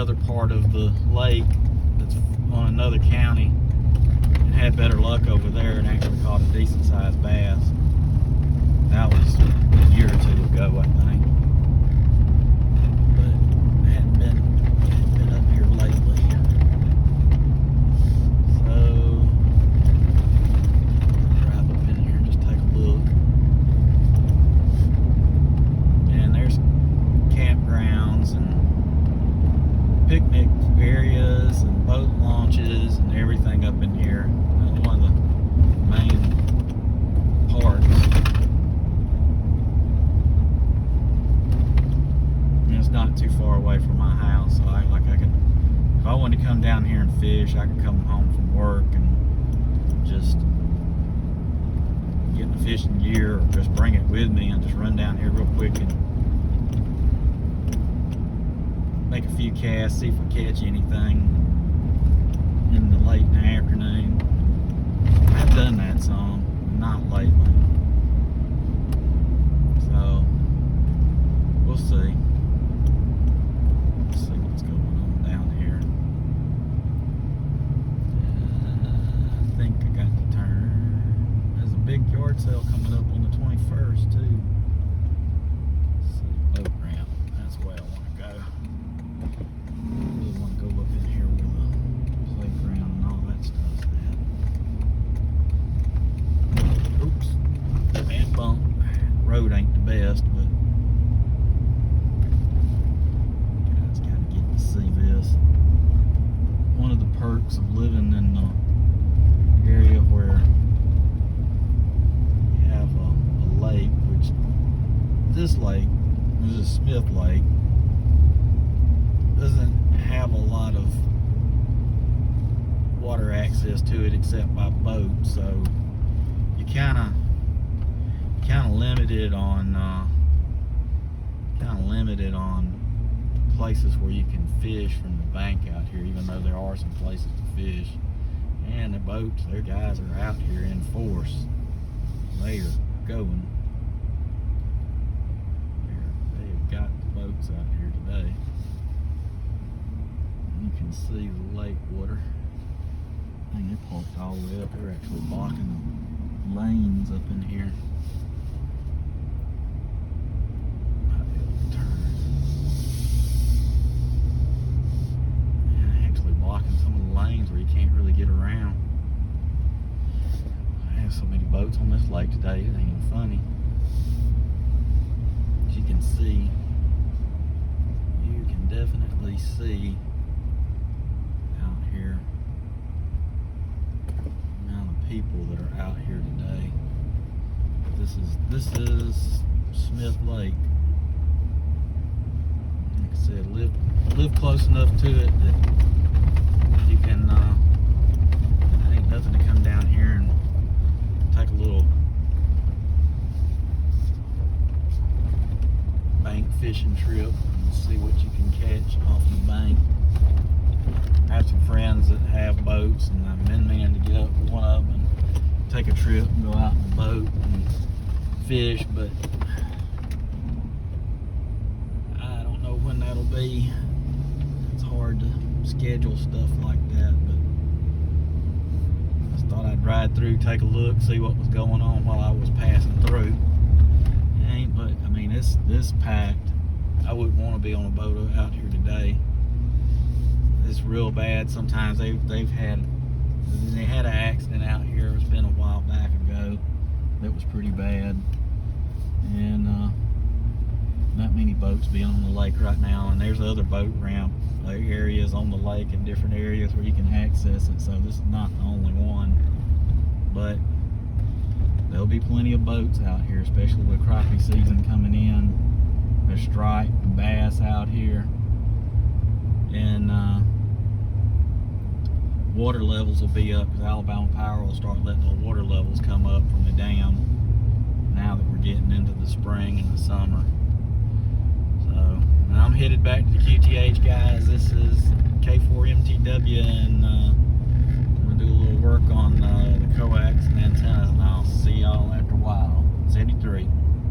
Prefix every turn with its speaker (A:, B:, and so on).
A: another part of the lake that's on another county and had better luck over there and actually caught a decent sized bass. That was a year or two ago, I think. But I hadn't been up here lately. So drive up in here and just take a look. And there's campgrounds and picnic areas and boat launches and everything up in here. One of the main parks. And it's not too far away from my house, so I could, if I wanted to come down here and fish, I could come home from work and just get the fishing gear or just bring it with me and just run down here real quick and make a few casts, see if we catch anything in the late in the afternoon. I've done that some, not lately. So we'll see. Let's see what's going on down here. I think I got to turn. There's a big yard sale coming up on the 21st too. Let's see, boat ramp. That's the way I want to go. Really want to go up in here where the playground and all that stuff's at. Oops. Bad bump. Road ain't the best, but you guys gotta get to see this. One of the perks of living in the area where you have a lake, which this lake, this is Smith Lake, doesn't have a lot of water access to it except by boat, so you kind of limited on places where you can fish from the bank out here, even though there are some places to fish. And the boats, their guys are out here in force. They are going. They've got the boats out here today. You can see the lake water. I think they're parked all the way up. They're actually blocking the lanes up in here. Might be able to turn. Yeah, actually blocking some of the lanes where you can't really get around. I have so many boats on this lake today, it ain't even funny. As you can see, you can definitely see here the amount of people that are out here today. This is Smith Lake. Like I said, live close enough to it that you can it ain't nothing to come down here and take a little bank fishing trip and see what you can catch off the bank. I have some friends that have boats, and I've been meaning to get up with one of them and take a trip and go out in the boat and fish, but I don't know when that'll be. It's hard to schedule stuff like that, but I just thought I'd ride through, take a look, see what was going on while I was passing through. It ain't, but I mean, this packed. I wouldn't want to be on a boat out here today. It's real bad. Sometimes they had an accident out here. It's been a while back ago. That was pretty bad, and not many boats being on the lake right now. And there's other boat ramp areas on the lake in different areas where you can access it. So this is not the only one, but there'll be plenty of boats out here, especially with crappie season coming in. There's striped and bass out here, and water levels will be up because Alabama Power will start letting the water levels come up from the dam now that we're getting into the spring and the summer. So I'm headed back to the QTH, guys. This is K4MTW